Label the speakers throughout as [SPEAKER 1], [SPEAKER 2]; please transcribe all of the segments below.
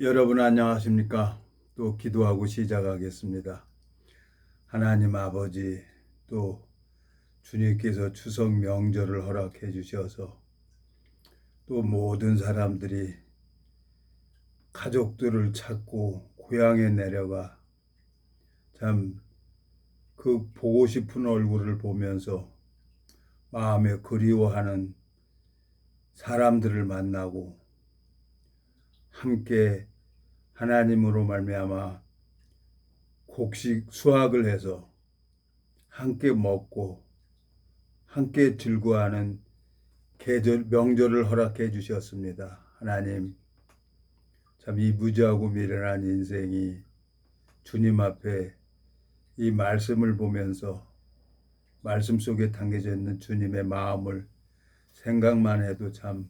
[SPEAKER 1] 여러분 안녕하십니까? 또 기도하고 시작하겠습니다. 하나님 아버지, 또 주님께서 추석 명절을 허락해 주셔서 또 모든 사람들이 가족들을 찾고 고향에 내려가 참 그 보고 싶은 얼굴을 보면서 마음에 그리워하는 사람들을 만나고 함께 하나님으로 말미암아 곡식 수확을 해서 함께 먹고 함께 즐거워하는 계절 명절을 허락해 주셨습니다. 하나님, 참 이 무지하고 미련한 인생이 주님 앞에 이 말씀을 보면서 말씀 속에 담겨져 있는 주님의 마음을 생각만 해도 참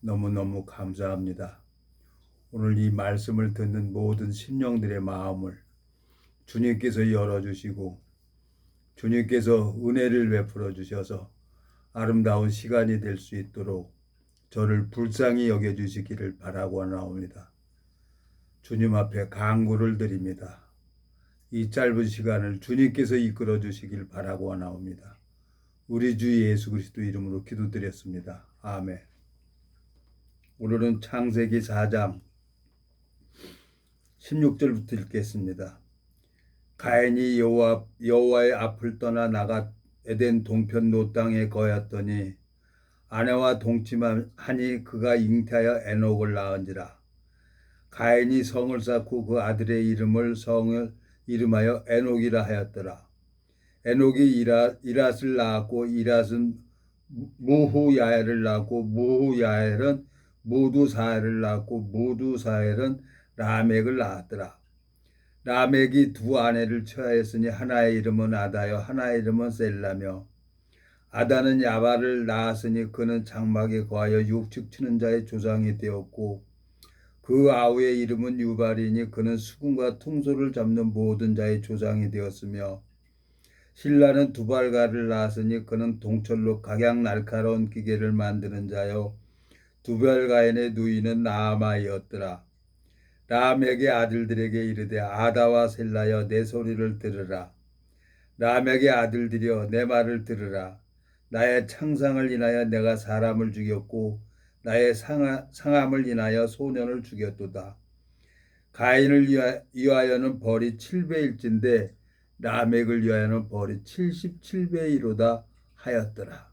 [SPEAKER 1] 너무너무 감사합니다. 오늘 이 말씀을 듣는 모든 심령들의 마음을 주님께서 열어주시고 주님께서 은혜를 베풀어 주셔서 아름다운 시간이 될 수 있도록 저를 불쌍히 여겨주시기를 바라고 나옵니다. 주님 앞에 간구를 드립니다. 이 짧은 시간을 주님께서 이끌어 주시길 바라고 나옵니다. 우리 주 예수 그리스도 이름으로 기도드렸습니다. 아멘. 오늘은 창세기 4장 16절부터 읽겠습니다. 가인이 여호와의 앞을 떠나 나가 에덴 동편 노 땅에 거하였더니 아내와 동침하니 그가 잉태하여 에녹을 낳은지라. 가인이 성을 쌓고 그 아들의 성을 이름하여 에녹이라 하였더라. 에녹이 이랏을 낳았고 이랏은 무후야엘을 낳고 무후야엘은 무두사엘을 낳고 무두사엘은 라멕을 낳았더라. 라멕이 두 아내를 취하였으니 하나의 이름은 아다요 하나의 이름은 셀라며 아다는 야발을 낳았으니 그는 장막에 거하여 육축 치는 자의 조상이 되었고 그 아우의 이름은 유발이니 그는 수금과 퉁소를 잡는 모든 자의 조상이 되었으며 실라는 두발가를 낳았으니 그는 동철로 각양 날카로운 기계를 만드는 자요 두발가인의 누이는 나아마이었더라. 라멕의 아들들에게 이르되 아다와 셀라여 내 소리를 들으라. 라멕의 아들들이여 내 말을 들으라. 나의 창상을 인하여 내가 사람을 죽였고 나의 상함을 인하여 소년을 죽였도다. 가인을 위하여는 벌이 7배일진데 라멕을 위하여는 벌이 77배이로다 하였더라.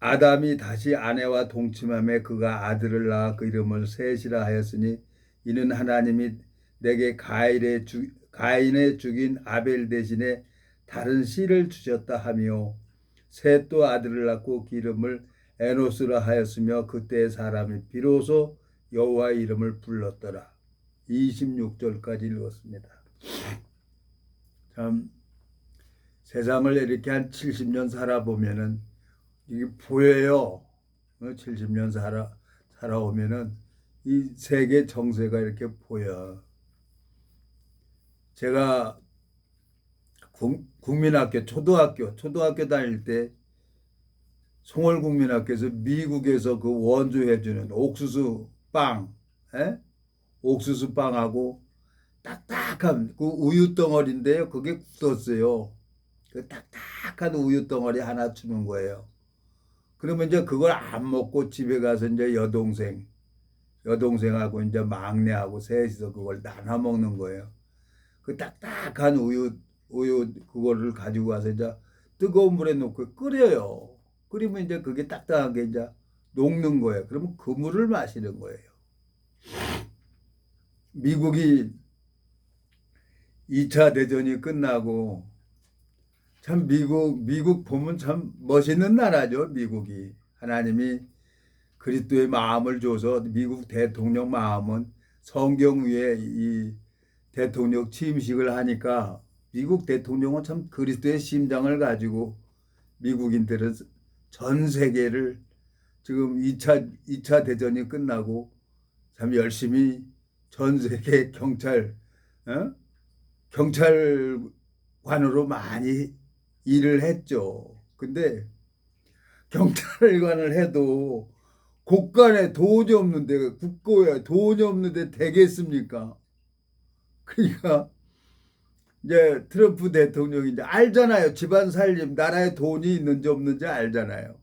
[SPEAKER 1] 아담이 다시 아내와 동침하며 그가 아들을 낳아 그 이름을 셋이라 하였으니 이는 하나님이 내게 가인의 죽인 아벨 대신에 다른 씨를 주셨다 하며 셋도 아들을 낳고 그 이름을 에노스라 하였으며 그때의 사람이 비로소 여호와의 이름을 불렀더라. 26절까지 읽었습니다. 참 세상을 이렇게 한 70년 살아보면은 이게 보여요. 70년 살아오면은 이 세계 정세가 이렇게 보여. 제가 국민학교 초등학교 다닐 때 송월국민학교에서 미국에서 그 원조해주는 옥수수 빵, 옥수수 빵하고 딱딱한 그 우유 덩어리인데요. 그게 굳었어요. 그 딱딱한 우유 덩어리 하나 주는 거예요. 그러면 이제 그걸 안 먹고 집에 가서 이제 여동생하고 이제 막내하고 셋이서 그걸 나눠 먹는 거예요. 그 딱딱한 우유 그거를 가지고 와서 이제 뜨거운 물에 넣고 끓여요. 끓이면 이제 그게 딱딱한 게 이제 녹는 거예요. 그러면 그 물을 마시는 거예요. 미국이 2차 대전이 끝나고 참 미국 보면 참 멋있는 나라죠. 미국이 하나님이 그리스도의 마음을 줘서 미국 대통령 마음은 성경 위에 이 대통령 취임식을 하니까 미국 대통령은 참 그리스도의 심장을 가지고 미국인들은 전 세계를 지금 2차 대전이 끝나고 참 열심히 전 세계 경찰관으로 많이 일을 했죠. 근데 경찰관을 해도 곳간에 돈이 없는데 국고에 돈이 없는데 되겠습니까? 그러니까 이제 트럼프 대통령이 이제 알잖아요. 집안 살림, 나라에 돈이 있는지 없는지 알잖아요.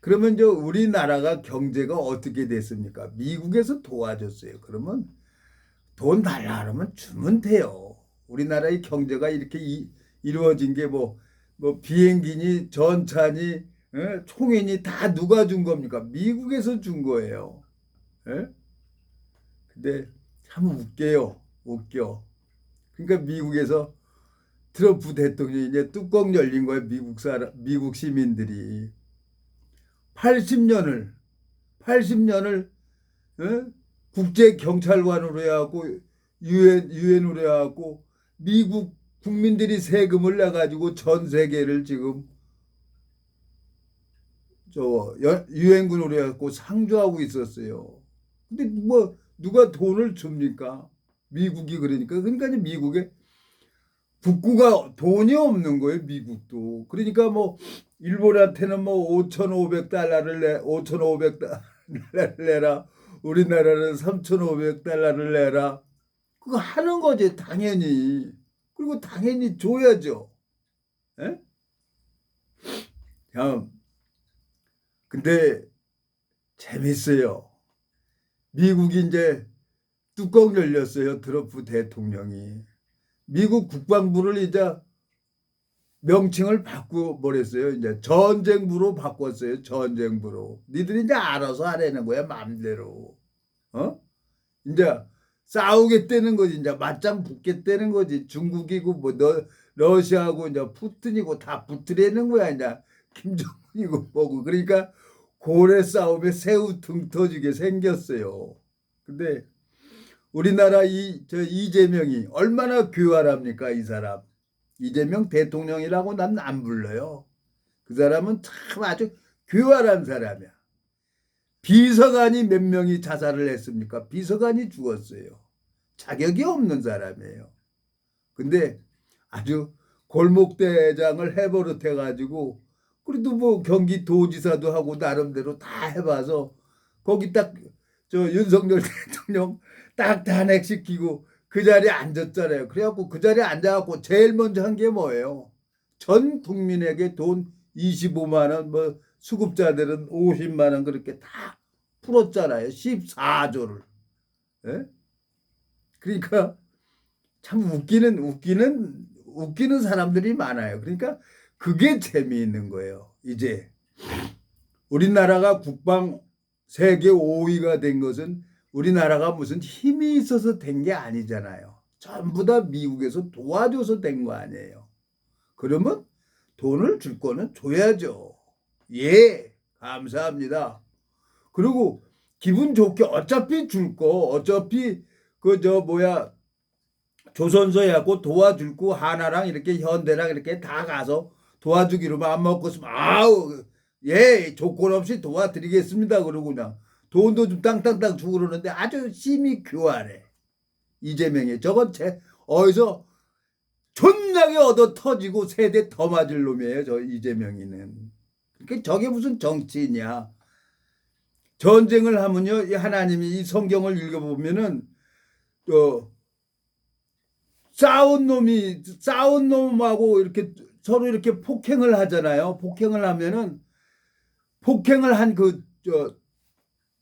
[SPEAKER 1] 그러면 이제 우리나라가 경제가 어떻게 됐습니까? 미국에서 도와줬어요. 그러면 돈 달라 그러면 주면 돼요. 우리나라의 경제가 이렇게 이루어진 게 뭐 비행기니 전차니 총이니 다 누가 준 겁니까? 미국에서 준 거예요. 예? 근데 참 웃겨요. 웃겨. 그러니까 미국에서 트럼프 대통령이 이제 뚜껑 열린 거예요. 미국 시민들이 80년을 국제 경찰관으로 해갖고 유엔으로 해갖고 미국 국민들이 세금을 내 가지고 전 세계를 지금 유엔군으로 해갖고 상주하고 있었어요. 근데 뭐 누가 돈을 줍니까? 미국이 그러니까 이제 미국에 북구가 돈이 없는 거예요. 미국도. 그러니까 뭐 일본한테는 뭐 5,500달러를 내라. 우리나라는 3,500달러를 내라. 그거 하는 거지 당연히. 그리고 당연히 줘야죠. 예? 참. 근데 재밌어요. 미국이 이제 뚜껑 열렸어요. 트럼프 대통령이. 미국 국방부를 이제 명칭을 바꿔버렸어요. 이제 전쟁부로 바꿨어요. 전쟁부로. 니들이 이제 알아서 하라는 거야. 마음대로. 이제 싸우겠다는 거지. 이제 맞짱 붙겠다는 거지. 중국이고 뭐 러시아고 이제 푸틴이고 다 붙으려는 거야. 이제 김정은이고 뭐고. 그러니까 고래 싸움에 새우 등 터지게 생겼어요. 근데 우리나라 이재명이 얼마나 교활합니까? 이 사람. 이재명 대통령이라고 난 안 불러요. 그 사람은 참 아주 교활한 사람이야. 비서관이 몇 명이 자살을 했습니까? 비서관이 죽었어요. 자격이 없는 사람이에요. 근데 아주 골목대장을 해버릇해가지고 그래도 뭐 경기도지사도 하고 나름대로 다 해봐서 거기 딱 윤석열 대통령 딱 탄핵시키고 그 자리에 앉았잖아요. 그래갖고 그 자리에 앉아갖고 제일 먼저 한 게 뭐예요? 전 국민에게 돈 25만 원, 뭐 수급자들은 50만 원 그렇게 다 풀었잖아요. 14조를. 예? 그러니까 참 웃기는 사람들이 많아요. 그러니까 그게 재미있는 거예요. 이제 우리나라가 국방 세계 5위가 된 것은 우리나라가 무슨 힘이 있어서 된 게 아니잖아요. 전부 다 미국에서 도와줘서 된 거 아니에요. 그러면 돈을 줄 거는 줘야죠. 예, 감사합니다. 그리고 기분 좋게 어차피 줄 거, 어차피 조선소하고 도와줄 거 하나랑 이렇게 현대랑 이렇게 다 가서 도와주기로 마음 먹었으면 아우 예 조건 없이 도와드리겠습니다. 그러고 그냥 돈도 좀 땅땅땅 주고 그러는데 아주 심히 교활해. 이재명이 저건 어디서 존나게 얻어 터지고 세대 더 맞을 놈이에요. 저 이재명이는. 그러니까 저게 무슨 정치이냐. 전쟁을 하면요. 이 하나님이 이 성경을 읽어보면은 싸운 놈하고 이렇게 서로 이렇게 폭행을 하잖아요. 폭행을 하면은 폭행을 한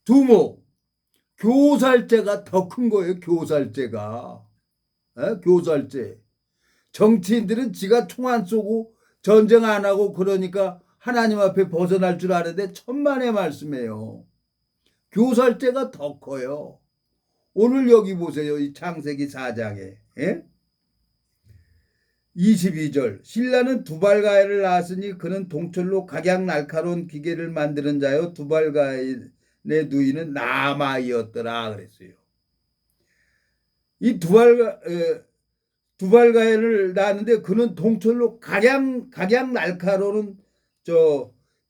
[SPEAKER 1] 두목 교살죄가 더 큰 거예요. 교살죄가. 교살죄. 정치인들은 지가 총 안 쏘고 전쟁 안 하고 그러니까 하나님 앞에 벗어날 줄 아는데 천만의 말씀이에요. 교살죄가 더 커요. 오늘 여기 보세요. 이 창세기 4장에. 22절 신라는 두발가인을 낳았으니 그는 동철로 각양 날카로운 기계를 만드는 자요 두발가인의 누이는 나아마이었더라 그랬어요. 이 두발가인을 낳았는데 그는 동철로 각양 날카로운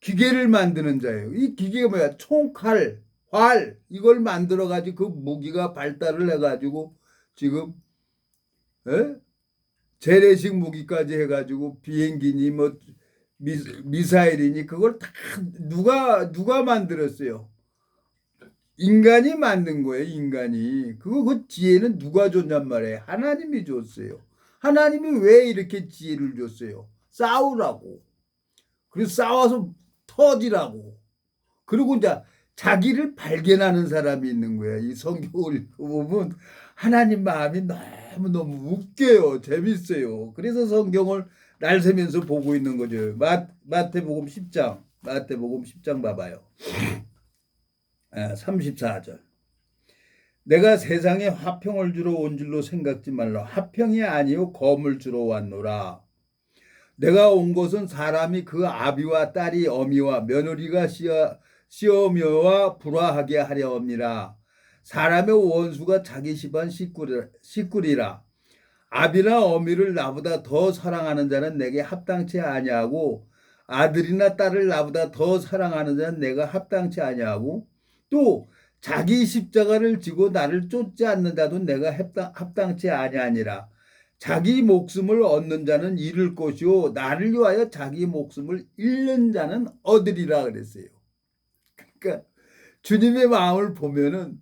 [SPEAKER 1] 기계를 만드는 자예요. 이 기계가 뭐야? 총칼, 활 이걸 만들어 가지고 그 무기가 발달을 해 가지고 지금 재래식 무기까지 해가지고 비행기니 미사일이니 그걸 다 누가 만들었어요. 인간이 만든 거예요, 인간이. 그 지혜는 누가 줬냔 말이에요. 하나님이 줬어요. 하나님이 왜 이렇게 지혜를 줬어요? 싸우라고. 그리고 싸워서 터지라고. 그리고 이제 자기를 발견하는 사람이 있는 거예요. 이 성경을 보면 하나님 마음이 너무너무 웃겨요. 재밌어요. 그래서 성경을 날새면서 보고 있는 거죠. 마태복음 10장. 마태복음 10장 봐봐요. 34절. 내가 세상에 화평을 주러 온 줄로 생각지 말라. 화평이 아니요 검을 주러 왔노라. 내가 온 것은 사람이 그 아비와 딸이 어미와 며느리가 시어머니와 불화하게 하려 함이라. 사람의 원수가 자기 집안 식구리라. 아비나 어미를 나보다 더 사랑하는 자는 내게 합당치 아니하고 아들이나 딸을 나보다 더 사랑하는 자는 내가 합당치 아니하고 또 자기 십자가를 지고 나를 쫓지 않는 자도 내가 합당치 아니하니라. 자기 목숨을 얻는 자는 잃을 것이요 나를 위하여 자기 목숨을 잃는 자는 얻으리라 그랬어요. 그러니까 주님의 마음을 보면은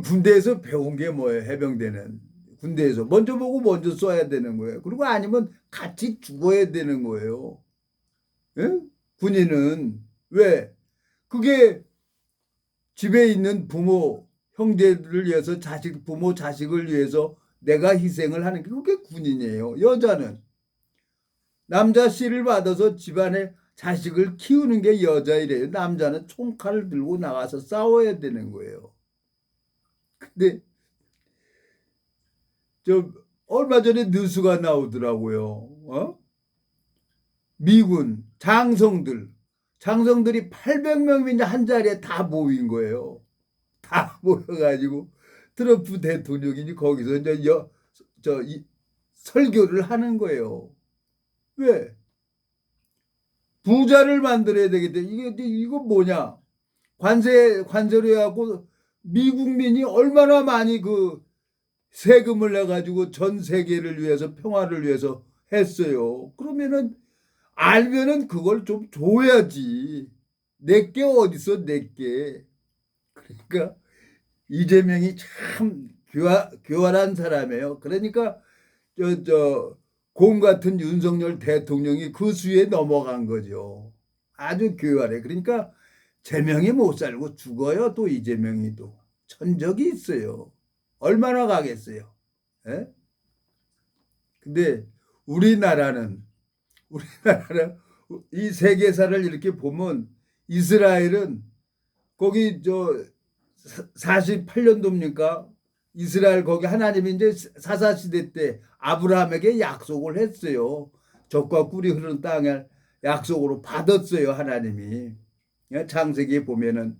[SPEAKER 1] 군대에서 배운 게 뭐예요? 해병대는 군대에서 먼저 보고 먼저 써야 되는 거예요. 그리고 아니면 같이 죽어야 되는 거예요. 예? 군인은 왜? 그게 집에 있는 부모, 형제들을 위해서 부모, 자식을 위해서 내가 희생을 하는 게 그게 군인이에요. 여자는 남자 씨를 받아서 집안에 자식을 키우는 게 여자 일이에요. 남자는 총칼을 들고 나가서 싸워야 되는 거예요. 근데 저 얼마 전에 뉴스가 나오더라고요. 미군 장성들이 800명이 한 자리에 다 모인 거예요. 다 모여가지고 트럼프 대통령이 거기서 이제 설교를 하는 거예요. 왜? 부자를 만들어야 되겠대. 이거 뭐냐? 관세로 해갖고 미국민이 얼마나 많이 그 세금을 내가지고 전 세계를 위해서 평화를 위해서 했어요. 그러면은 알면은 그걸 좀 줘야지. 내게 어딨어, 내게. 그러니까 이재명이 참 교활한 사람이에요. 그러니까 곰 같은 윤석열 대통령이 그 수에 넘어간 거죠. 아주 교활해. 그러니까 재명이 못 살고 죽어요. 또 이재명이 또 천적이 있어요. 얼마나 가겠어요. 예? 근데 우리나라는 이 세계사를 이렇게 보면 이스라엘은 거기 48년도입니까? 이스라엘 거기 하나님이 이제 사사시대 때 아브라함에게 약속을 했어요. 젖과 꿀이 흐르는 땅을 약속으로 받았어요. 하나님이. 창세기에 보면은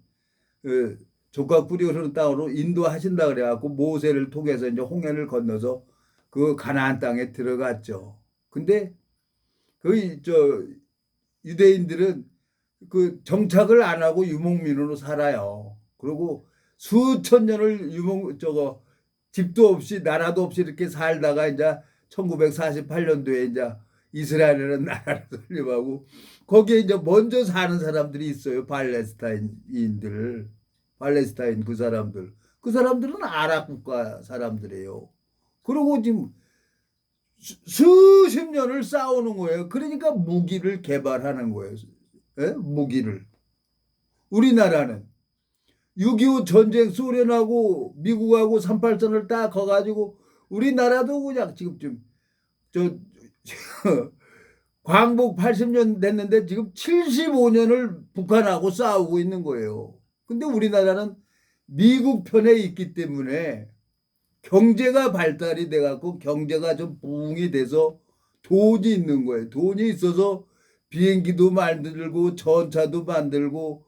[SPEAKER 1] 그 젖과 꿀이 흐르는 땅으로 인도하신다 그래갖고 모세를 통해서 이제 홍해를 건너서 그 가나안 땅에 들어갔죠. 근데 유대인들은 그 정착을 안 하고 유목민으로 살아요. 그리고 수천 년을 집도 없이 나라도 없이 이렇게 살다가 이제 1948년도에 이제 이스라엘이라는 나라를 설립하고 거기에 이제 먼저 사는 사람들이 있어요. 팔레스타인 그 사람들. 그 사람들은 아랍 국가 사람들이에요. 그리고 지금 수십 년을 싸우는 거예요. 그러니까 무기를 개발하는 거예요. 예? 무기를. 우리나라는 6.25 전쟁 소련하고 미국하고 3.8선을 딱 거가지고 우리나라도 그냥 지금 광복 80년 됐는데 지금 75년을 북한하고 싸우고 있는 거예요. 근데 우리나라는 미국 편에 있기 때문에 경제가 발달이 돼갖고 경제가 좀 부흥이 돼서 돈이 있는 거예요. 돈이 있어서 비행기도 만들고 전차도 만들고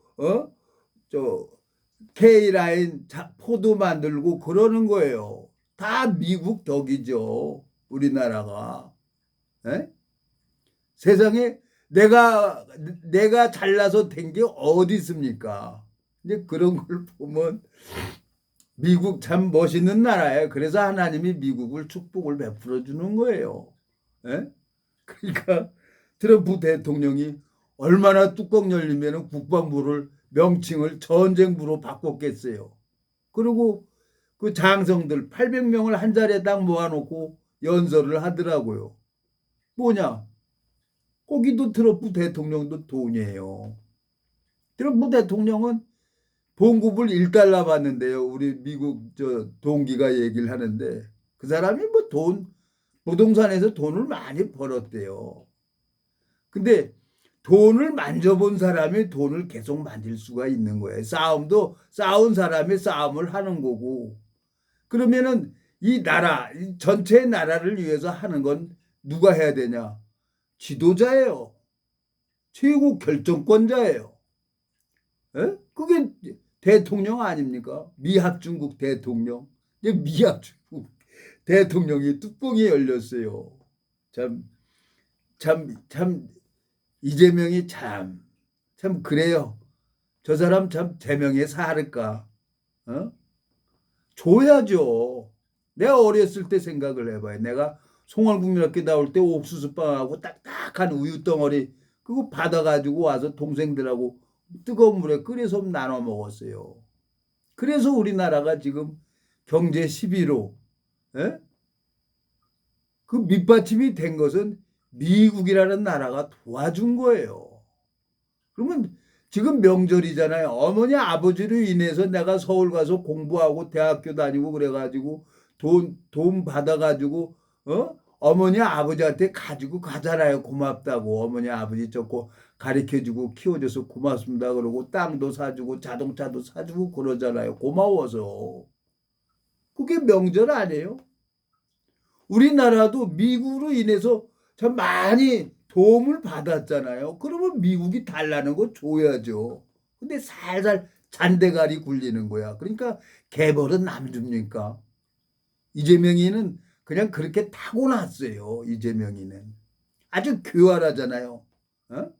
[SPEAKER 1] K라인 포도 만들고 그러는 거예요. 다 미국 덕이죠. 우리나라가. 에? 세상에 내가 잘나서 된 게 어디 있습니까? 이제 그런 걸 보면 미국 참 멋있는 나라예요. 그래서 하나님이 미국을 축복을 베풀어 주는 거예요. 에? 그러니까 트럼프 대통령이 얼마나 뚜껑 열리면 국방부를 명칭을 전쟁부로 바꿨겠어요. 그리고 그 장성들 800명을 한 자리에 딱 모아놓고 연설을 하더라고요. 뭐냐? 거기도 트럼프 대통령도 돈이에요. 트럼프 대통령은 봉급을 1달러 받는데요. 우리 미국 저 동기가 얘기를 하는데 그 사람이 뭐 부동산에서 돈을 많이 벌었대요. 근데 돈을 만져본 사람이 돈을 계속 만질 수가 있는 거예요. 싸운 사람이 싸움을 하는 거고. 그러면은 이 전체 나라를 위해서 하는 건 누가 해야 되냐? 지도자예요. 최고 결정권자예요. 에? 그게 대통령 아닙니까? 미합중국 대통령. 미합중국 대통령이 뚜껑이 열렸어요. 참, 참, 이재명이 참 그래요. 저 사람 참 제명에 살을까? 어? 줘야죠. 내가 어렸을 때 생각을 해봐요. 내가 송월국민학교 나올 때 옥수수빵하고 딱딱한 우유 덩어리 그거 받아가지고 와서 동생들하고 뜨거운 물에 끓여서 나눠 먹었어요. 그래서 우리나라가 지금 경제 11호 그 밑받침이 된 것은 미국이라는 나라가 도와준 거예요. 그러면 지금 명절이잖아요. 어머니 아버지로 인해서 내가 서울 가서 공부하고 대학교 다니고 그래가지고 돈 받아가지고 어머니 아버지한테 가지고 가잖아요. 고맙다고. 어머니 아버지 좋고 가르쳐주고 키워줘서 고맙습니다. 그러고 땅도 사주고 자동차도 사주고 그러잖아요. 고마워서. 그게 명절 아니에요? 우리나라도 미국으로 인해서 참 많이 도움을 받았잖아요. 그러면 미국이 달라는 거 줘야죠. 근데 살살 잔대가리 굴리는 거야. 그러니까 개벌은 남 줍니까? 이재명이는 그냥 그렇게 타고났어요. 이재명이는. 아주 교활하잖아요. 어?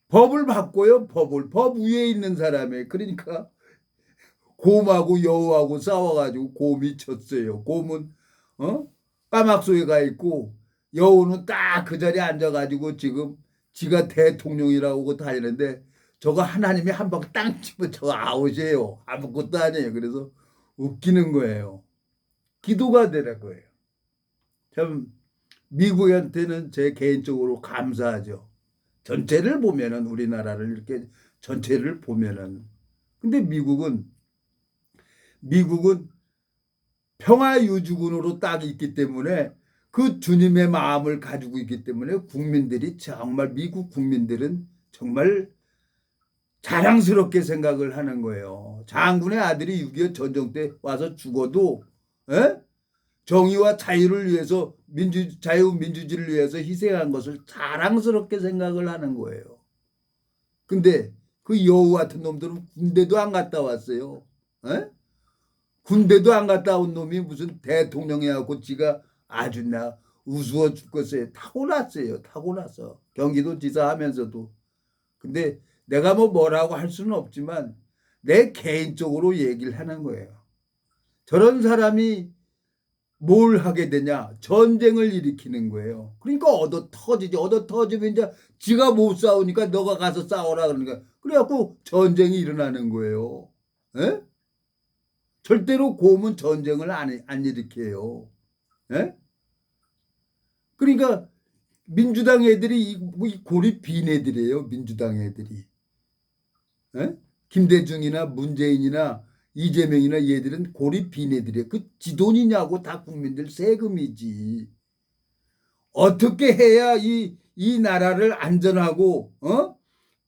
[SPEAKER 1] 법을 바꿔요. 법 위에 있는 사람이. 그러니까 곰하고 여우하고 싸워가지고 곰이 쳤어요. 곰은 까막소에 가 있고 여우는 딱 그 자리에 앉아가지고 지금 지가 대통령이라고 다니는데 저거 하나님이 한 방 땅 치면 저거 아웃이에요. 아무것도 아니에요. 그래서 웃기는 거예요. 기도가 되는 거예요. 참 미국한테는 제 개인적으로 감사하죠. 전체를 보면은 우리나라를 이렇게 전체를 보면은 근데 미국은 평화유주군으로 딱 있기 때문에 그 주님의 마음을 가지고 있기 때문에 국민들이 정말 미국 국민들은 정말 자랑스럽게 생각을 하는 거예요. 장군의 아들이 6.25 전쟁 때 와서 죽어도 정의와 자유를 위해서 자유민주주의를 위해서 희생한 것을 자랑스럽게 생각을 하는 거예요. 근데 그 여우 같은 놈들은 군대도 안 갔다 왔어요. 군대도 안 갔다 온 놈이 무슨 대통령이하고 지가 아주 나 우스워 죽겠어요. 타고났어요. 타고났어. 경기도지사 하면서도. 근데 내가 뭐라고 할 수는 없지만 내 개인적으로 얘기를 하는 거예요. 저런 사람이 뭘 하게 되냐? 전쟁을 일으키는 거예요. 그러니까 얻어 터지지. 얻어 터지면 이제 지가 못 싸우니까 너가 가서 싸워라 그러니까. 그래갖고 전쟁이 일어나는 거예요. 에? 절대로 곰은 전쟁을 안 일으켜요. 에? 그러니까 민주당 애들이 이 고리 빈 애들이에요. 민주당 애들이. 에? 김대중이나 문재인이나 이재명이나 얘들은 고리 빈 애들이에요. 그 지돈이냐고 다 국민들 세금이지. 어떻게 해야 이 나라를 안전하고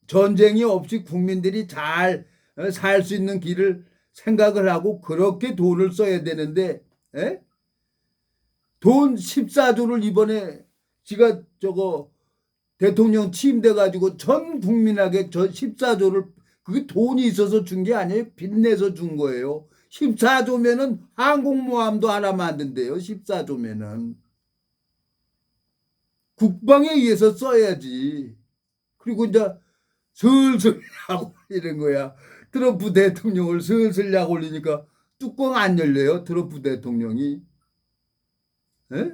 [SPEAKER 1] 전쟁이 없이 국민들이 잘 살 수 있는 길을 생각을 하고 그렇게 돈을 써야 되는데 돈 14조를 이번에 지가 저거 대통령 취임돼 가지고 전 국민에게 저 14조를 그게 돈이 있어서 준 게 아니에요. 빚내서 준 거예요. 14조면은 항공모함도 하나 만든대요. 14조면은 국방에 의해서 써야지. 그리고 이제 슬슬 약 올리는 거야. 트럼프 대통령을 슬슬 약 올리니까 뚜껑 안 열려요. 트럼프 대통령이. 에?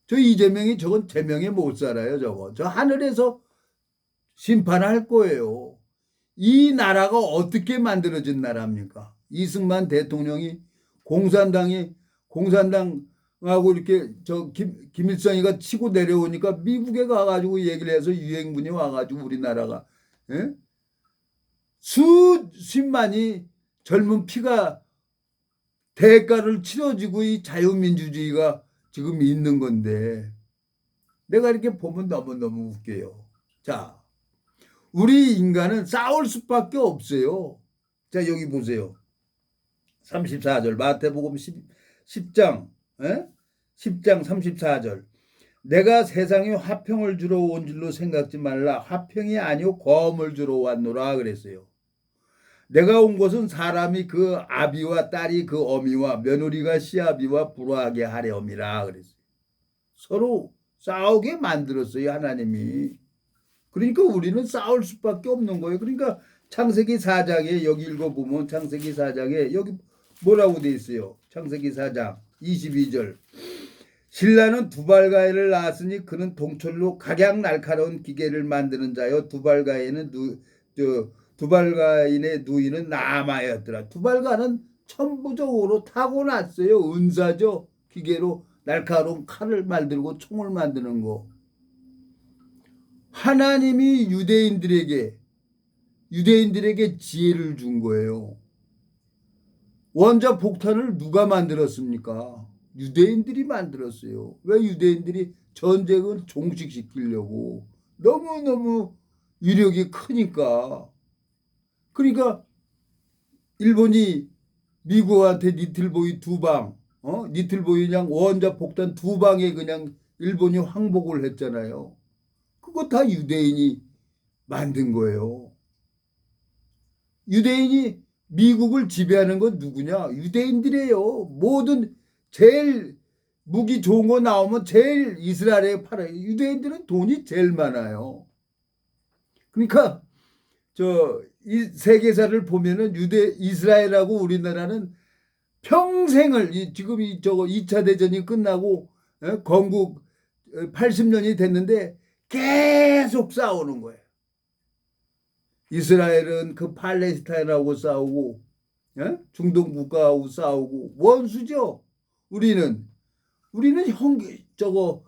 [SPEAKER 1] 저 이재명이 저건 제명에 못 살아요. 저거. 저 하늘에서 심판할 거예요. 이 나라가 어떻게 만들어진 나라입니까? 이승만 대통령이 공산당하고 이렇게 김일성이가 치고 내려오니까 미국에 가가지고 얘기를 해서 유행군이 와가지고 우리나라가 예? 수십만이 젊은 피가 대가를 치러지고 이 자유민주주의가 지금 있는 건데 내가 이렇게 보면 너무너무 웃겨요. 자, 우리 인간은 싸울 수밖에 없어요. 자, 여기 보세요. 34절 마태복음 10장 10장 34절 내가 세상에 화평을 주러 온 줄로 생각지 말라. 화평이 아니요 검을 주러 왔노라 그랬어요. 내가 온 것은 사람이 그 아비와 딸이 그 어미와 며느리가 시아비와 불화하게 하려함이라 그랬어요. 서로 싸우게 만들었어요 하나님이. 그러니까 우리는 싸울 수밖에 없는 거예요. 그러니까 창세기 4장에 여기 읽어보면 창세기 4장에 여기 뭐라고 돼 있어요. 창세기 4장 22절 신라는 두발가인을 낳았으니 그는 동철로 각양 날카로운 기계를 만드는 자요 두발가인의 누이는 나아마였더라. 두발가는 천부적으로 타고났어요. 은사죠. 기계로 날카로운 칼을 만들고 총을 만드는 거. 하나님이 유대인들에게 지혜를 준 거예요. 원자 폭탄을 누가 만들었습니까? 유대인들이 만들었어요. 왜 유대인들이 전쟁을 종식시키려고 너무너무 위력이 크니까. 그러니까 일본이 미국한테 니틀보이 니틀보이 그냥 원자 폭탄 2방에 그냥 일본이 항복을 했잖아요. 그거 다 유대인이 만든 거예요. 유대인이 미국을 지배하는 건 누구냐? 유대인들이에요. 모든 제일 무기 좋은 거 나오면 제일 이스라엘에 팔아요. 유대인들은 돈이 제일 많아요. 그러니까 이 세계사를 보면은 이스라엘하고 우리나라는 평생을 지금 2차 대전이 끝나고 건국 80년이 됐는데 계속 싸우는 거예요. 이스라엘은 그 팔레스타인하고 싸우고 중동 국가하고 싸우고 원수죠. 우리는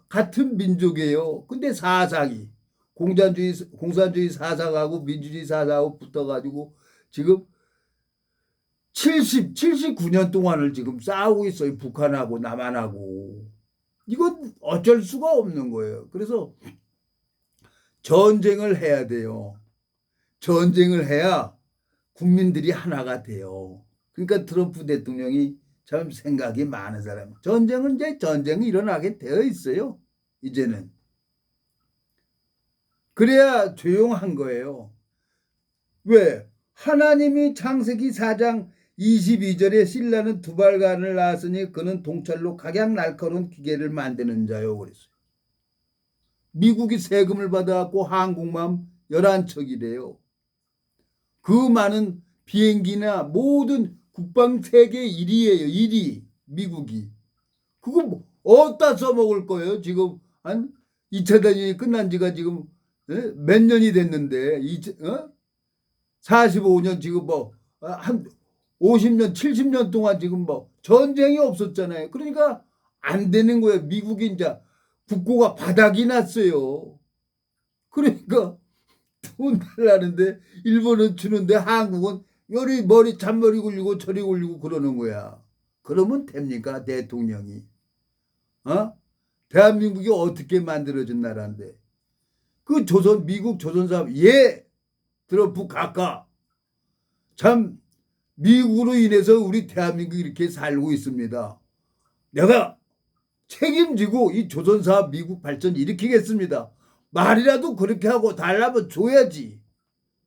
[SPEAKER 1] 같은 민족이에요. 근데 사상이 공산주의 사상하고 민주주의 사상하고 붙어가지고 지금 79년 동안을 지금 싸우고 있어요. 북한하고 남한하고. 이건 어쩔 수가 없는 거예요. 그래서 전쟁을 해야 돼요. 전쟁을 해야 국민들이 하나가 돼요. 그러니까 트럼프 대통령이 참 생각이 많은 사람. 전쟁이 일어나게 되어 있어요. 이제는. 그래야 조용한 거예요. 왜? 하나님이 창세기 4장 22절에 신라는 두발간을 낳았으니 그는 동철로 각양 날카로운 기계를 만드는 자요. 그랬어요. 미국이 세금을 받아갖고 항공모함 11척이래요. 그 많은 비행기나 모든 국방 세계 1위예요. 1위. 미국이. 그거 어디다 써먹을 거예요? 지금 한 2차 대전이 끝난 지가 지금 몇 년이 됐는데 45년 지금 한 50년 70년 동안 지금 전쟁이 없었잖아요. 그러니까 안 되는 거예요. 미국이 이제 국고가 바닥이 났어요. 그러니까 돈 달라는데 일본은 주는데 한국은 잔머리 굴리고 저리 굴리고 그러는 거야. 그러면 됩니까? 대통령이. 대한민국이 어떻게 만들어진 나라인데. 그 미국 조선사업 트럼프 각하. 참 미국으로 인해서 우리 대한민국이 이렇게 살고 있습니다. 내가 책임지고 이 조선사업 미국 발전 일으키겠습니다. 말이라도 그렇게 하고 달라면 줘야지.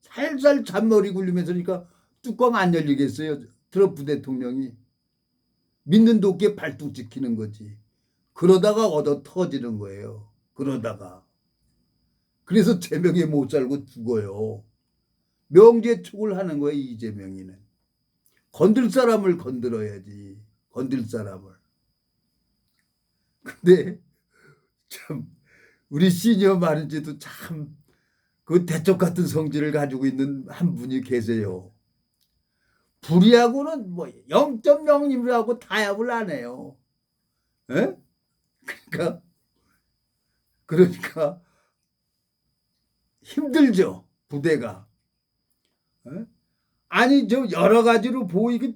[SPEAKER 1] 살살 잔머리 굴리면서 그러니까 뚜껑 안 열리겠어요. 트럼프 대통령이. 믿는 도끼에 발뚝 지키는 거지. 그러다가 얻어 터지는 거예요. 그러다가. 그래서 제명에 못 살고 죽어요. 명제촉을 하는 거예요. 이재명이는. 건들 사람을 건드려야지. 건들 사람을. 근데 참 우리 시니어 말인지도 참 그 대쪽 같은 성질을 가지고 있는 한 분이 계세요. 불의하고는 뭐 0.0이라고 타협을 안 해요. 에? 그러니까 힘들죠, 부대가. 에? 아니 저 여러 가지로 보이게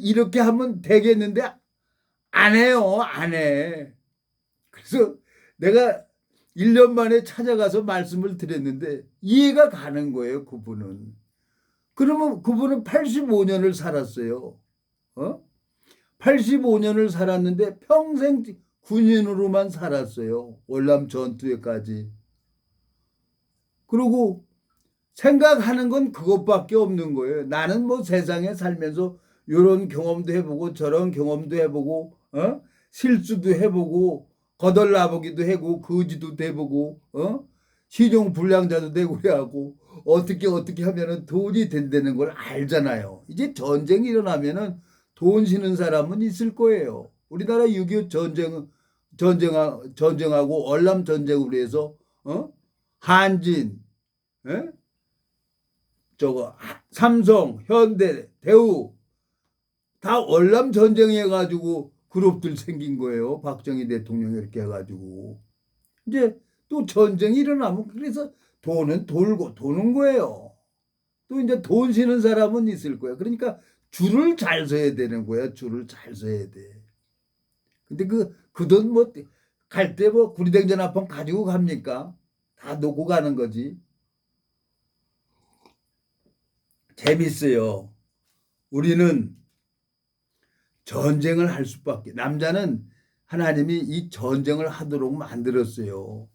[SPEAKER 1] 이렇게 하면 되겠는데 안 해요, 안 해. 그래서 내가 1년 만에 찾아가서 말씀을 드렸는데 이해가 가는 거예요, 그분은. 그러면 그분은 85년을 살았어요. 어? 85년을 살았는데 평생 군인으로만 살았어요. 월남 전투에까지. 그리고 생각하는 건 그것밖에 없는 거예요. 나는 뭐 세상에 살면서 이런 경험도 해보고 저런 경험도 해보고 실수도 해보고 거덜나보기도 하고 거지도 돼보고 신용 불량자도 되고 그래하고 어떻게 하면은 돈이 된다는 걸 알잖아요. 이제 전쟁이 일어나면은 돈 쓰는 사람은 있을 거예요. 우리나라 6.25 전쟁하고 월남 전쟁으로 해서 한진, 에? 저거 삼성, 현대, 대우 다 월남 전쟁해 가지고 그룹들 생긴 거예요. 박정희 대통령이 이렇게 해가지고 이제 또 전쟁이 일어나면 그래서 돈은 돌고 도는 거예요. 또 이제 돈 쓰는 사람은 있을 거예요. 그러니까 줄을 잘 서야 되는 거야. 줄을 잘 서야 돼. 근데 그 돈 뭐 갈 때 뭐 구리냉전 한 번 가지고 갑니까? 다 놓고 가는 거지. 재밌어요. 우리는 전쟁을 할 수밖에. 남자는 하나님이 이 전쟁을 하도록 만들었어요.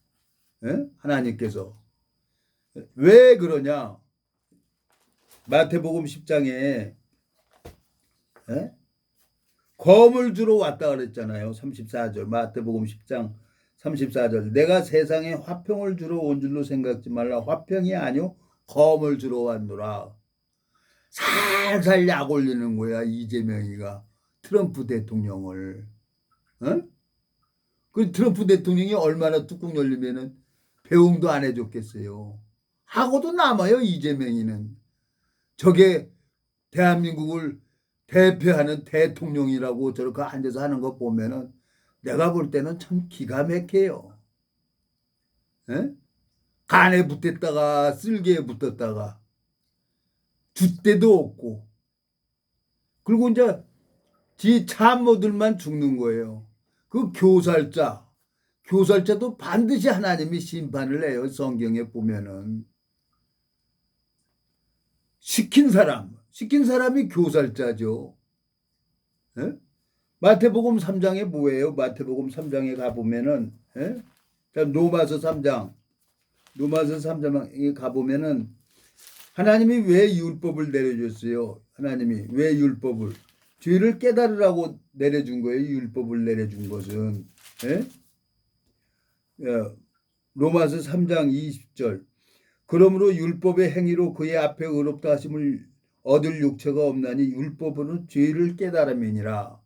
[SPEAKER 1] 예? 하나님께서. 왜 그러냐? 마태복음 10장에 예? 검을 주러 왔다 그랬잖아요. 34절. 마태복음 10장 34절. 내가 세상에 화평을 주러 온 줄로 생각지 말라. 화평이 아니요 검을 주러 왔노라. 살살 약 올리는 거야. 이재명이가 트럼프 대통령을. 어? 그 트럼프 대통령이 얼마나 뚜껑 열리면은 배웅도 안 해줬겠어요. 하고도 남아요. 이재명이는. 저게 대한민국을 대표하는 대통령이라고 저렇게 앉아서 하는 거 보면은 내가 볼 때는 참 기가 막혀요. 에? 간에 붙었다가 쓸개에 붙었다가 줏대도 없고 그리고 이제 지 참모들만 죽는 거예요. 그 교살자도 반드시 하나님이 심판을 해요. 성경에 보면은 시킨 사람이 교살자죠. 에? 마태복음 3장에 뭐예요? 마태복음 3장에 가보면은 에? 로마서 3장에 가보면은 하나님이 왜 율법을 내려줬어요? 하나님이 왜 율법을 죄를 깨달으라고 내려준 거예요. 율법을 내려준 것은 에? 로마서 3장 20절 그러므로 율법의 행위로 그의 앞에 의롭다 하심을 얻을 육체가 없나니 율법으로 죄를 깨달음이니라.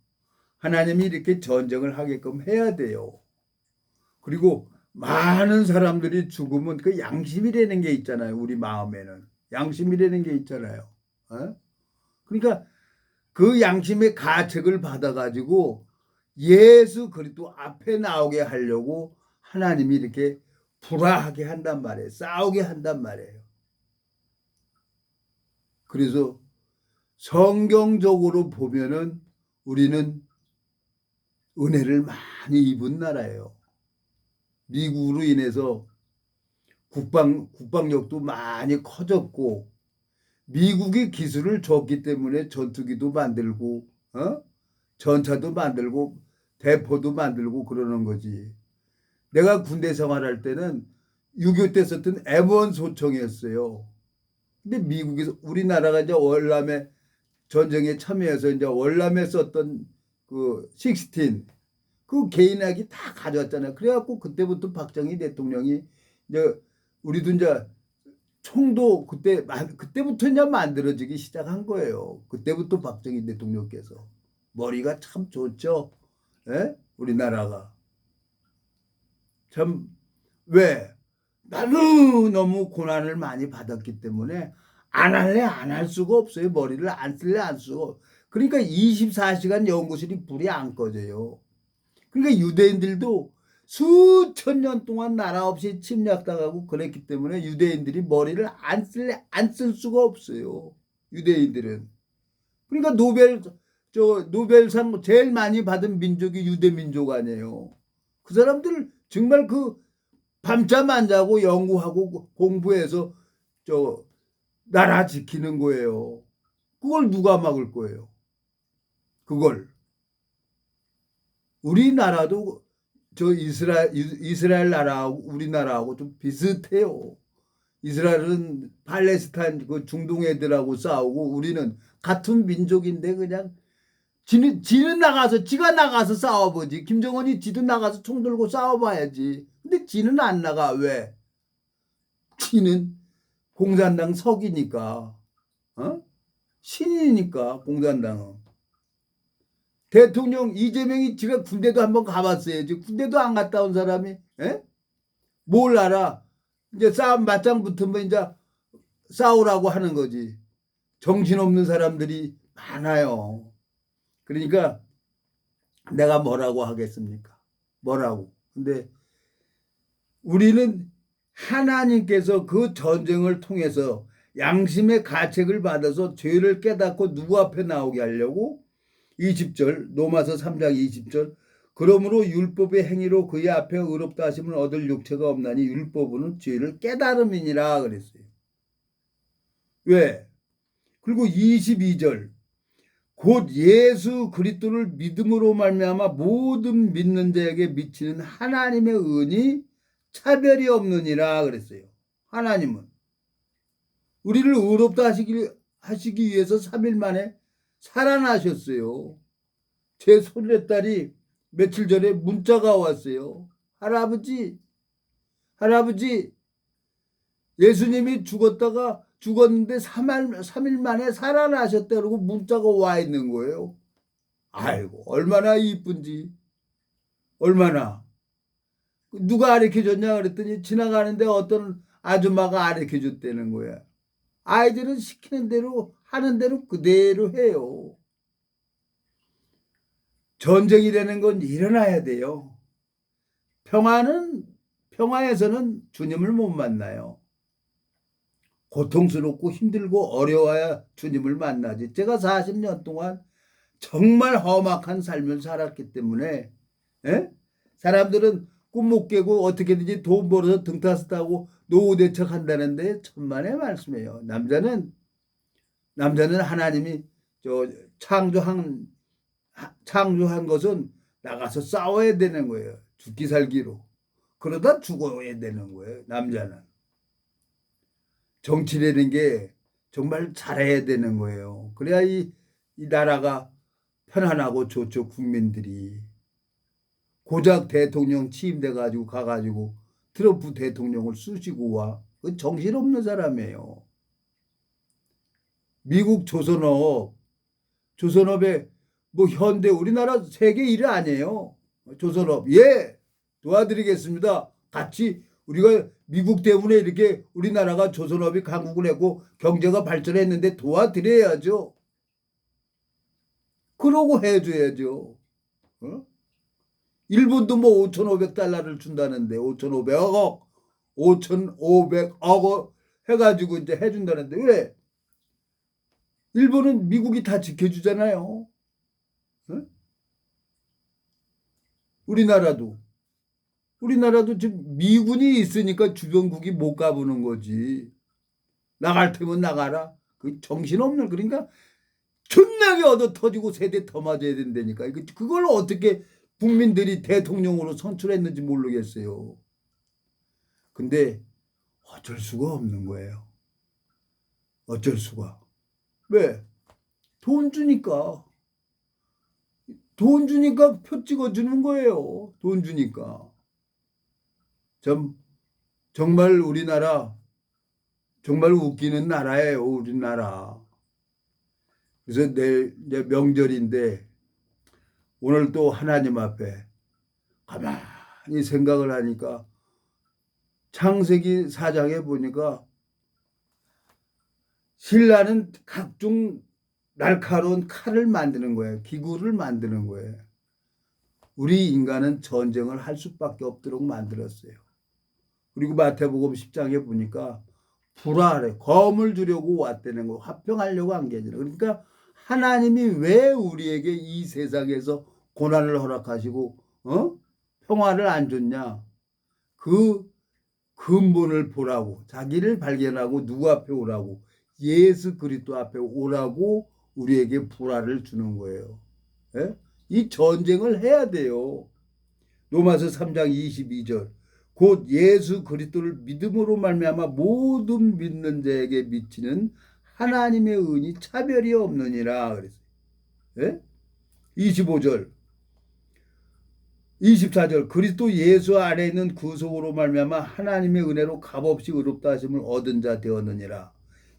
[SPEAKER 1] 하나님이 이렇게 전쟁을 하게끔 해야 돼요. 그리고 많은 사람들이 죽으면 그 양심이라는 게 있잖아요. 우리 마음에는. 양심이라는 게 있잖아요. 그러니까 그 양심의 가책을 받아가지고 예수 그리스도 앞에 나오게 하려고 하나님이 이렇게 불화하게 한단 말이에요. 싸우게 한단 말이에요. 그래서 성경적으로 보면은 우리는 은혜를 많이 입은 나라예요. 미국으로 인해서 국방력도 많이 커졌고 미국이 기술을 줬기 때문에 전투기도 만들고 전차도 만들고 대포도 만들고 그러는 거지. 내가 군대 생활할 때는 6.25 때 썼던 M1 소총이었어요. 근데 미국에서 우리나라가 이제 월남에 전쟁에 참여해서 이제 월남에 썼던 그 16, 그 개인학이 다 가져왔잖아요. 그래갖고 그때부터 박정희 대통령이 이제 우리도 이제 총도 그때부터 이제 만들어지기 시작한 거예요. 그때부터 박정희 대통령께서 머리가 참 좋죠. 예? 우리나라가 참 왜? 너무너무 고난을 많이 받았기 때문에 안 할래 안 할 수가 없어요. 머리를 안 쓸래 안 쓰고. 그러니까 24시간 연구실이 불이 안 꺼져요. 그러니까 유대인들도 수천 년 동안 나라 없이 침략당하고 그랬기 때문에 유대인들이 머리를 안 쓸 수가 없어요. 유대인들은. 그러니까 노벨상 제일 많이 받은 민족이 유대 민족 아니에요. 그 사람들 정말 그 밤잠 안 자고 연구하고 공부해서 저 나라 지키는 거예요. 그걸 누가 막을 거예요? 그걸. 우리나라도 저 이스라엘 나라하고 우리나라하고 좀 비슷해요. 이스라엘은 팔레스타인 그 중동 애들하고 싸우고 우리는 같은 민족인데 그냥 지는 나가서 지가 나가서 싸워보지. 김정은이 지도 나가서 총 들고 싸워봐야지. 근데 지는 안 나가. 왜? 지는 공산당 석이니까. 어? 신이니까 공산당은. 대통령 이재명이 지가 군대도 한번 가봤어야지. 군대도 안 갔다 온 사람이 에? 뭘 알아? 이제 싸움 맞짱 붙으면 이제 싸우라고 하는 거지. 정신없는 사람들이 많아요. 그러니까 내가 뭐라고 하겠습니까? 뭐라고. 근데 우리는 하나님께서 그 전쟁을 통해서 양심의 가책을 받아서 죄를 깨닫고 누구 앞에 나오게 하려고 20절 로마서 3장 20절 그러므로 율법의 행위로 그의 앞에 의롭다 하심을 얻을 육체가 없나니 율법은 죄를 깨달음이니라 그랬어요. 왜? 그리고 22절 곧 예수 그리스도를 믿음으로 말미암아 모든 믿는 자에게 미치는 하나님의 은이 차별이 없느니라 그랬어요. 하나님은 우리를 의롭다 하시기 위해서 3일 만에 살아나셨어요. 제 손녀딸이 며칠 전에 문자가 왔어요. 할아버지 예수님이 죽었는데 3일 만에 살아나셨다 그러고 문자가 와 있는 거예요. 아이고 얼마나 이쁜지. 얼마나. 누가 가르쳐줬냐 그랬더니 지나가는데 어떤 아줌마가 가르쳐줬다는 거야. 아이들은 시키는 대로 하는 대로 그대로 해요. 전쟁이라는 건 일어나야 돼요. 평화에서는 주님을 못 만나요. 고통스럽고 힘들고 어려워야 주님을 만나지. 제가 40년 동안 정말 험악한 삶을 살았기 때문에 사람들은 꿈 못 깨고 어떻게든지 돈 벌어서 등 타서 타고 노후 대척한다는데 천만의 말씀이에요. 남자는 하나님이 창조한 것은 나가서 싸워야 되는 거예요. 죽기 살기로. 그러다 죽어야 되는 거예요. 남자는. 정치라는 게 정말 잘해야 되는 거예요. 그래야 이 나라가 편안하고 좋죠. 국민들이. 고작 대통령 취임돼 가가지고 트럼프 대통령을 쑤시고 와. 그 정신없는 사람이에요. 미국 조선업에 뭐 현대 우리나라 세계 1위 아니에요. 조선업. 예. 도와드리겠습니다. 같이 우리가 미국 때문에 이렇게 우리나라가 조선업이 강국을 했고 경제가 발전했는데 도와드려야죠. 그러고 해줘야죠. 어? 일본도 뭐 5,500달러를 준다는데 5,500억 해가지고 이제 해준다는데 왜? 일본은 미국이 다 지켜주잖아요. 어? 우리나라도 지금 미군이 있으니까 주변국이 못 가보는 거지. 나갈 테면 나가라. 그 정신없는 그러니까 존나게 얻어 터지고 세대 더 맞아야 된다니까. 그걸 어떻게 국민들이 대통령으로 선출했는지 모르겠어요. 근데 어쩔 수가 없는 거예요. 어쩔 수가. 왜? 돈 주니까 표 찍어주는 거예요. 돈 주니까. 정말 우리나라 정말 웃기는 나라예요. 우리나라. 그래서 내일 이제 명절인데 오늘 또 하나님 앞에 가만히 생각을 하니까 창세기 4장에 보니까 신라는 각종 날카로운 칼을 만드는 거예요. 기구를 만드는 거예요. 우리 인간은 전쟁을 할 수밖에 없도록 만들었어요. 그리고 마태복음 10장에 보니까 불화래 검을 주려고 왔다는 거, 화평하려고 한 게 아니라. 그러니까 하나님이 왜 우리에게 이 세상에서 고난을 허락하시고 평화를 안 줬냐? 그 근본을 보라고, 자기를 발견하고 누구 앞에 오라고, 예수 그리스도 앞에 오라고 우리에게 불화를 주는 거예요. 예? 이 전쟁을 해야 돼요. 로마서 3장 22절. 곧 예수 그리스도를 믿음으로 말미암아 모든 믿는 자에게 미치는 하나님의 은이 차별이 없느니라 그랬어요. 예? 25절. 24절. 그리스도 예수 안에 있는 구속으로 말미암아 하나님의 은혜로 값없이 의롭다 하심을 얻은 자 되었느니라.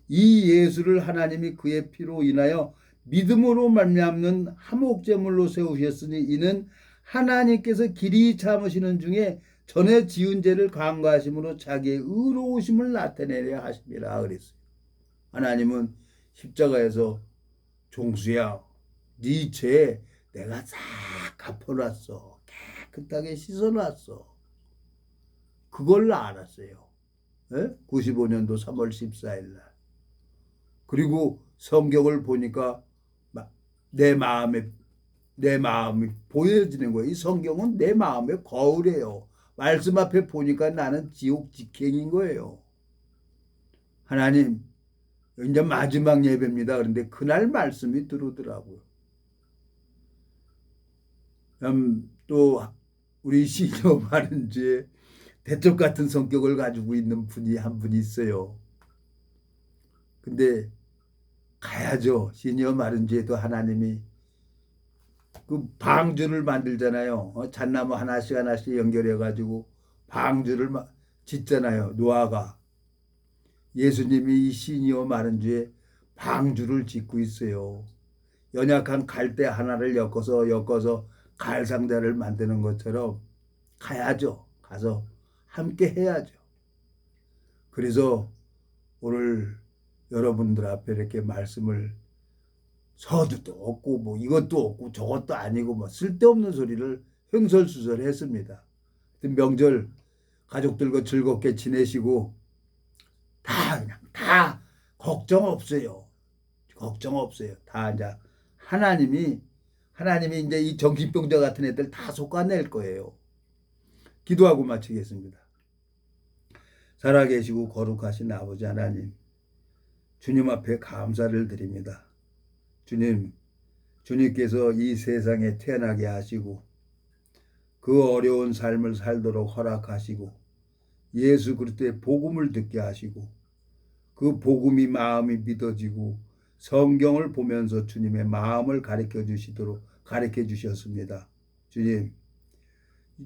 [SPEAKER 1] 이 예수를 하나님이 그의 피로 인하여 믿음으로 말미암는 화목제물로 세우셨으니 이는 하나님께서 길이 참으시는 중에 전에 지은 죄를 간과하심으로 자기의 의로우심을 나타내려 하심이라 그랬어요. 하나님은 십자가에서 종수야, 네 죄 내가 싹 갚아놨어. 깨끗하게 씻어놨어. 그걸 알았어요. 95년도 3월 14일 날. 그리고 성경을 보니까 내 마음이 보여지는 거예요. 이 성경은 내 마음의 거울이에요. 말씀 앞에 보니까 나는 지옥 직행인 거예요. 하나님, 이제 마지막 예배입니다. 그런데 그날 말씀이 들어오더라고요. 또 우리 시녀 마른지에 대쪽 같은 성격을 가지고 있는 분이 한 분이 있어요. 근데 가야죠. 시녀 마른지에도 하나님이 그 방주를 만들잖아요. 잣나무 하나씩 하나씩 연결해 가지고 방주를 짓잖아요. 노아가. 예수님이 이 시니어 마른주에 방주를 짓고 있어요. 연약한 갈대 하나를 엮어서 갈상자를 만드는 것처럼 가야죠. 가서 함께 해야죠. 그래서 오늘 여러분들 앞에 이렇게 말씀을 서두도 없고 뭐 이것도 없고 저것도 아니고 뭐 쓸데없는 소리를 횡설수설했습니다. 명절 가족들과 즐겁게 지내시고 다 걱정 없어요. 걱정 없어요. 다 이제 하나님이 이제 이 정신병자 같은 애들 다 솎아낼 거예요. 기도하고 마치겠습니다. 살아계시고 거룩하신 아버지 하나님, 주님 앞에 감사를 드립니다. 주님께서 이 세상에 태어나게 하시고 그 어려운 삶을 살도록 허락하시고 예수 그리스도의 복음을 듣게 하시고 그 복음이 마음이 믿어지고 성경을 보면서 주님의 마음을 가르쳐 주셨습니다.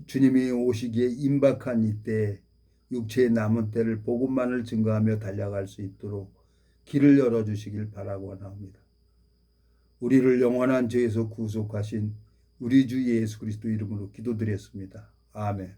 [SPEAKER 1] 주님이 오시기에 임박한 이때 육체의 남은 때를 복음만을 증거하며 달려갈 수 있도록 길을 열어주시길 바라고 나옵니다. 우리를 영원한 죄에서 구속하신 우리 주 예수 그리스도 이름으로 기도드렸습니다. 아멘.